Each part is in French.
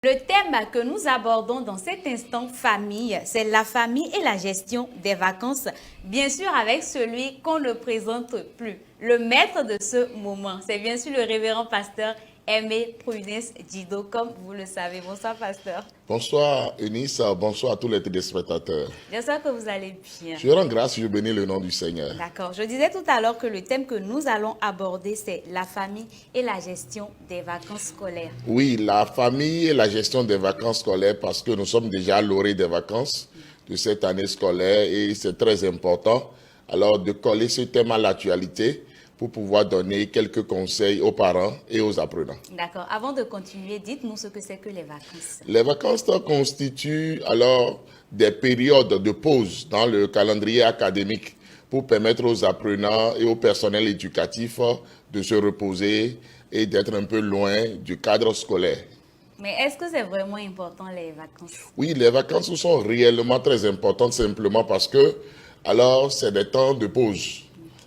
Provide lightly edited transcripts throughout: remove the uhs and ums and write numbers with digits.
Le thème que nous abordons dans cet instant famille, c'est la famille et la gestion des vacances. Bien sûr avec celui qu'on ne présente plus. Le maître de ce moment, c'est bien sûr le révérend pasteur Aimé Prudence Djido, comme vous le savez. Bonsoir pasteur. Bonsoir Eunice, bonsoir à tous les téléspectateurs. J'espère que vous allez bien. Je rends grâce, je bénis le nom du Seigneur. D'accord. Je disais tout à l'heure que le thème que nous allons aborder, c'est la famille et la gestion des vacances scolaires. Oui, la famille et la gestion des vacances scolaires, parce que nous sommes déjà à l'orée des vacances de cette année scolaire et c'est très important. Alors de coller ce thème à l'actualité pour pouvoir donner quelques conseils aux parents et aux apprenants. D'accord. Avant de continuer, dites-nous ce que c'est que les vacances. Les vacances constituent alors des périodes de pause dans le calendrier académique pour permettre aux apprenants et au personnel éducatif de se reposer et d'être un peu loin du cadre scolaire. Mais est-ce que c'est vraiment important les vacances? Oui, les vacances sont réellement très importantes simplement parce que alors c'est des temps de pause.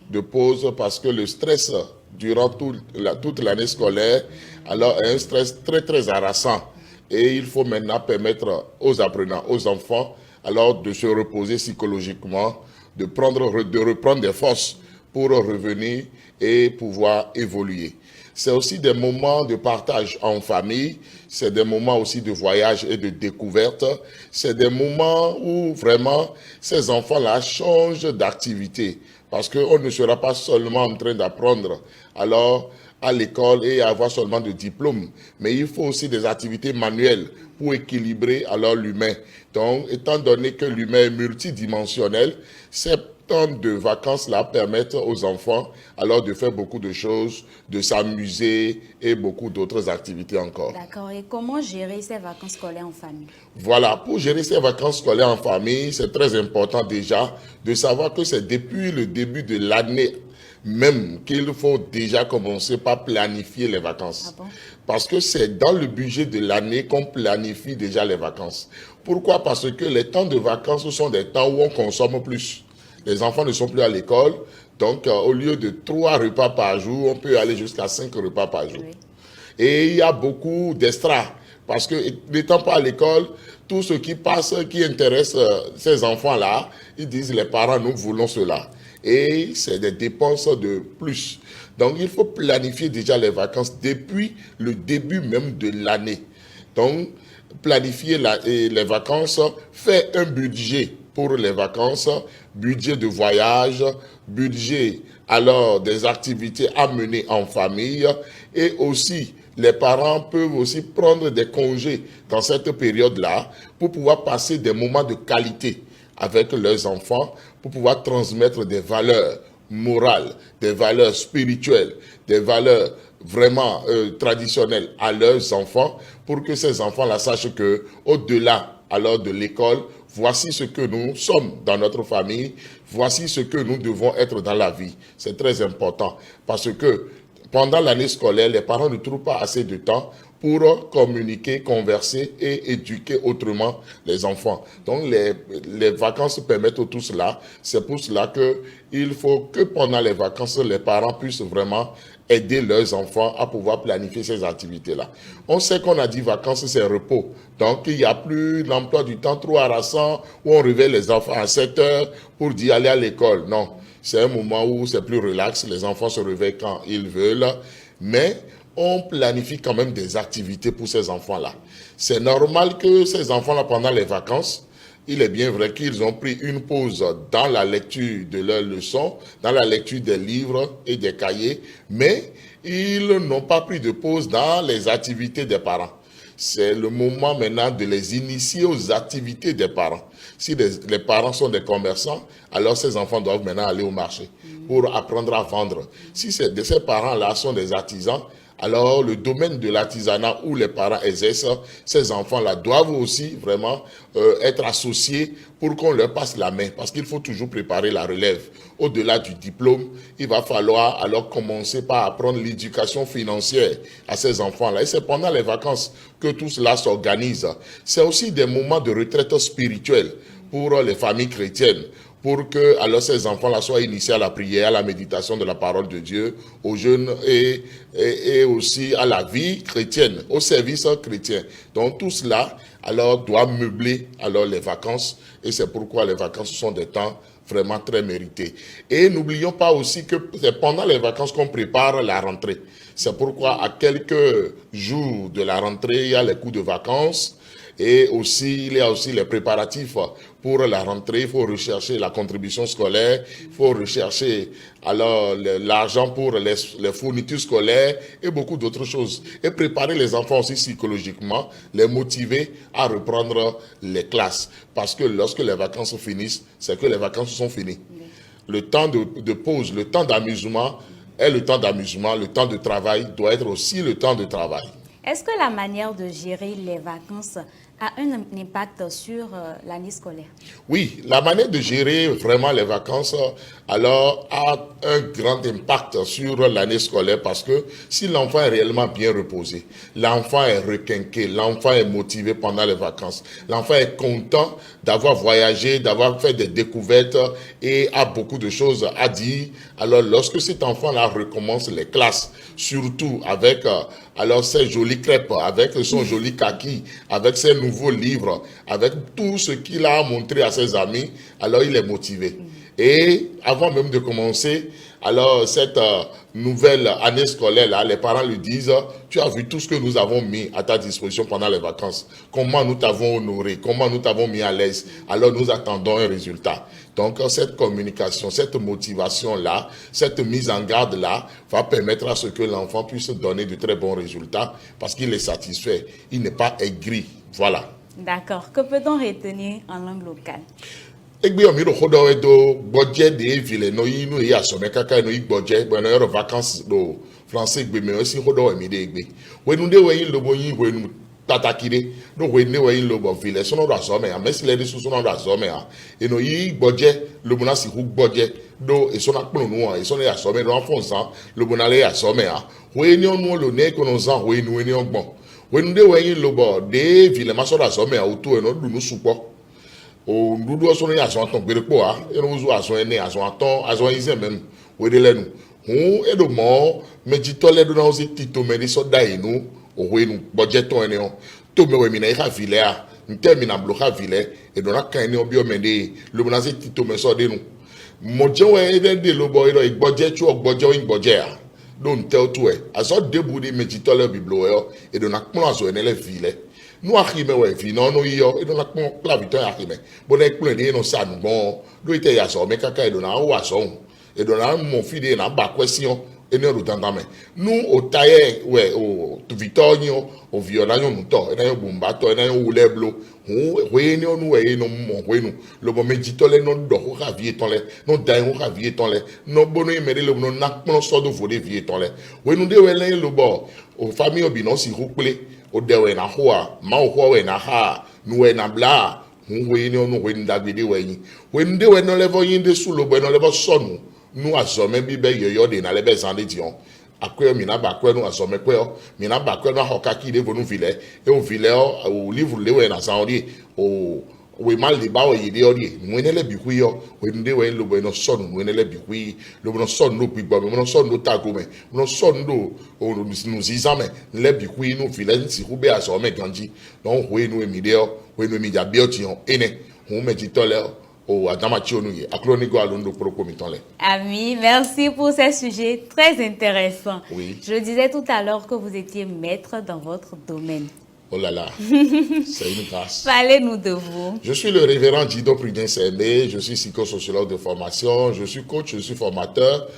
De pause parce que le stress durant toute l'année scolaire alors est un stress très harassant. Et il faut maintenant permettre aux apprenants, aux enfants, alors de se reposer psychologiquement, de reprendre des forces pour revenir et pouvoir évoluer. C'est aussi des moments de partage en famille, c'est des moments aussi de voyage et de découverte, c'est des moments où vraiment ces enfants-là changent d'activité parce qu'on ne sera pas seulement en train d'apprendre alors à l'école et avoir seulement de diplômes, mais il faut aussi des activités manuelles pour équilibrer alors l'humain. Donc, étant donné que l'humain est multidimensionnel, ces temps de vacances-là permettent aux enfants alors de faire beaucoup de choses, de s'amuser et beaucoup d'autres activités encore. D'accord. Et comment gérer ces vacances scolaires en famille? Voilà, pour gérer ces vacances scolaires en famille, c'est très important déjà de savoir que c'est depuis le début de l'année même qu'il faut déjà commencer par planifier les vacances. Ah bon? Parce que c'est dans le budget de l'année qu'on planifie déjà les vacances. Pourquoi? Parce que les temps de vacances sont des temps où on consomme plus. Les enfants ne sont plus à l'école, donc au lieu de 3 repas par jour, on peut aller jusqu'à 5 repas par jour. Oui. Et il y a beaucoup d'extra, parce que n'étant pas à l'école, tout ce qui passe, qui intéresse ces enfants-là, ils disent les parents, nous voulons cela. Et c'est des dépenses de plus. Donc il faut planifier déjà les vacances depuis le début même de l'année. Donc planifier les vacances, faire un budget pour les vacances, budget de voyage, budget alors des activités à mener en famille et aussi les parents peuvent aussi prendre des congés dans cette période-là pour pouvoir passer des moments de qualité avec leurs enfants, pour pouvoir transmettre des valeurs morales, des valeurs spirituelles, des valeurs vraiment traditionnelles à leurs enfants pour que ces enfants-là sachent que au-delà alors de l'école, voici ce que nous sommes dans notre famille, voici ce que nous devons être dans la vie. C'est très important parce que pendant l'année scolaire, les parents ne trouvent pas assez de temps pour communiquer, converser et éduquer autrement les enfants. Donc les vacances permettent tout cela. C'est pour cela qu'il faut que pendant les vacances, les parents puissent vraiment aider leurs enfants à pouvoir planifier ces activités-là. On sait qu'on a dit vacances, c'est repos. Donc, il n'y a plus l'emploi du temps trop harassant où on réveille les enfants à 7 heures pour dire aller à l'école. Non, c'est un moment où c'est plus relax. Les enfants se réveillent quand ils veulent. Mais on planifie quand même des activités pour ces enfants-là. C'est normal que ces enfants-là, pendant les vacances, il est bien vrai qu'ils ont pris une pause dans la lecture de leurs leçons, dans la lecture des livres et des cahiers, mais ils n'ont pas pris de pause dans les activités des parents. C'est le moment maintenant de les initier aux activités des parents. Si les parents sont des commerçants, alors ces enfants doivent maintenant aller au marché pour apprendre à vendre. Si ces parents-là sont des artisans, alors le domaine de l'artisanat où les parents exercent, ces enfants-là doivent aussi vraiment être associés pour qu'on leur passe la main, parce qu'il faut toujours préparer la relève. Au-delà du diplôme, il va falloir alors commencer par apprendre l'éducation financière à ces enfants-là. Et c'est pendant les vacances que tout cela s'organise. C'est aussi des moments de retraite spirituelle pour les familles chrétiennes, pour que alors ces enfants-là soient initiés à la prière, à la méditation de la parole de Dieu, au jeûne et aussi à la vie chrétienne, au service chrétien. Donc tout cela alors doit meubler alors les vacances, et c'est pourquoi les vacances sont des temps vraiment très mérités. Et n'oublions pas aussi que c'est pendant les vacances qu'on prépare la rentrée. C'est pourquoi à quelques jours de la rentrée, il y a les cours de vacances. Et aussi, il y a aussi les préparatifs pour la rentrée. Il faut rechercher la contribution scolaire. Il faut rechercher alors l'argent pour les fournitures scolaires et beaucoup d'autres choses. Et préparer les enfants aussi psychologiquement, les motiver à reprendre les classes. Parce que lorsque les vacances finissent, c'est que les vacances sont finies. Le temps de pause, le temps d'amusement est le temps d'amusement. Le temps de travail doit être aussi le temps de travail. Est-ce que la manière de gérer les vacances a un impact sur l'année scolaire? Oui, la manière de gérer vraiment les vacances alors a un grand impact sur l'année scolaire parce que si l'enfant est réellement bien reposé, l'enfant est requinqué, l'enfant est motivé pendant les vacances, l'enfant est content d'avoir voyagé, d'avoir fait des découvertes et a beaucoup de choses à dire. Alors lorsque cet enfant-là recommence les classes, surtout avec alors ses jolies crêpes, avec son joli kaki, avec ses nouveaux livres, avec tout ce qu'il a montré à ses amis, alors il est motivé. Et avant même de commencer, alors cette nouvelle année scolaire là, les parents lui disent, tu as vu tout ce que nous avons mis à ta disposition pendant les vacances, comment nous t'avons honoré, comment nous t'avons mis à l'aise, alors nous attendons un résultat. Donc cette communication, cette motivation là, cette mise en garde là, va permettre à ce que l'enfant puisse donner de très bons résultats parce qu'il est satisfait, il n'est pas aigri. Voilà. D'accord. Que peut-on retenir en langue locale? Egbe omiro khodo edo bodje de ville no yinu ya some kaka no igbodje bueno yoro vacances do français gbe me osi khodo emi de egbe wenu de we yin lobo yin wenu tatakire do we ne we yin lobo ville so no do asome a mesile de so no do asome a eno yi gbodje lobo na si hu gbodje do eso na ponu nu a eso ne asome do afonsan lobo na le asome a we ni onu lo ne ko no zan we ni ogbon wenu de we yin lobo de ville ma so do asome a otu eno du nu supo o ndudu oso ni aso aton gbere po a enu uzu aso ene aso aton aso ize mem wede lenu hu edo mo meji tole do na o si tito meri so da inu o wenu budgeton ene o to me we mi na iha vile a nte mi na bloka vile edo na kan ni obi o mende lo na si tito me so de nu mo je we ede de lo bo ero igboje chu ogboje o igboje a don tell to e aso debu di meji tole biblo e edo na pon aso ene le vile nous arrivons ouais vino no yo et donc la viton arrive bon e plein de no sa nu bon do ite ya so me kaka e do na wa so e do na mon fide na ba question e ne ro tandame nous au taille ouais au vitonio au violanyo nu to e na yo bumba to e na yo wule blo we ni onu we no mo we nu lo bo meji to le no do ko ka vie ton le no dai ko ka vie ton le no bono e mere lo no na pon so do vo de vie ton le we nu de we le lo bo o famille obi no si hukple o dewe na hoa ma o hoa we na ha nu we na bla hu we ni onu we ndagbede we yin we nde we no level yin de su lo bo no level sonu nu asome bi be yoyo de na lebe zande dion akwe mi na ba kwe nu asome kwe o mi na ba kwe na hoka ki de vonu vile e o vile o livre le we na saudi o we mal di ba o yide ori mu ne le bi ku yo we nde we lo bo no sonu mu ne le bi ku lo bo no sonu no pigbo mo no sonu no tago me mo no sonu do o no zizame le bi ku no vile nti ku be asome ganji don we nu emi de o we nu emi ja bi o ti on ene hu me ti tole Ami, merci pour ces sujets très intéressants. Oui. Je disais tout à l'heure que vous étiez maître dans votre domaine. Oh là là, c'est une grâce. Parlez-nous de vous. Je suis le révérend Dido Prudence Aimé, je suis psychosociologue de formation, je suis coach, je suis formateur,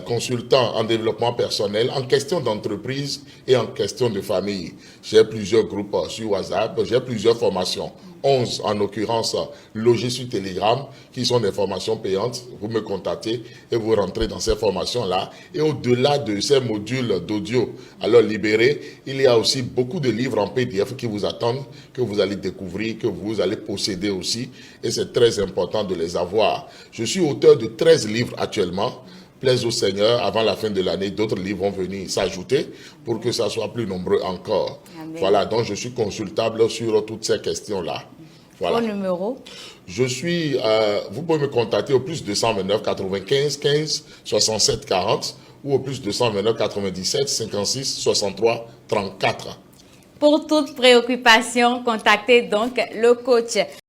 consultant en développement personnel, en question d'entreprise et en question de famille. J'ai plusieurs groupes sur WhatsApp, j'ai plusieurs formations. 11 en l'occurrence logés sur Telegram, qui sont des formations payantes. Vous me contactez et vous rentrez dans ces formations-là. Et au-delà de ces modules d'audio alors libérés, il y a aussi beaucoup de livres en PDF qui vous attendent, que vous allez découvrir, que vous allez posséder aussi. Et c'est très important de les avoir. Je suis auteur de 13 livres actuellement. Plaise au Seigneur, avant la fin de l'année, d'autres livres vont venir s'ajouter pour que ça soit plus nombreux encore. Amen. Voilà, donc je suis consultable sur toutes ces questions-là. Voilà. Au numéro? Vous pouvez me contacter au plus 229 95 15 67 40 ou au plus 229 97 56 63 34. Pour toute préoccupation, contactez donc le coach.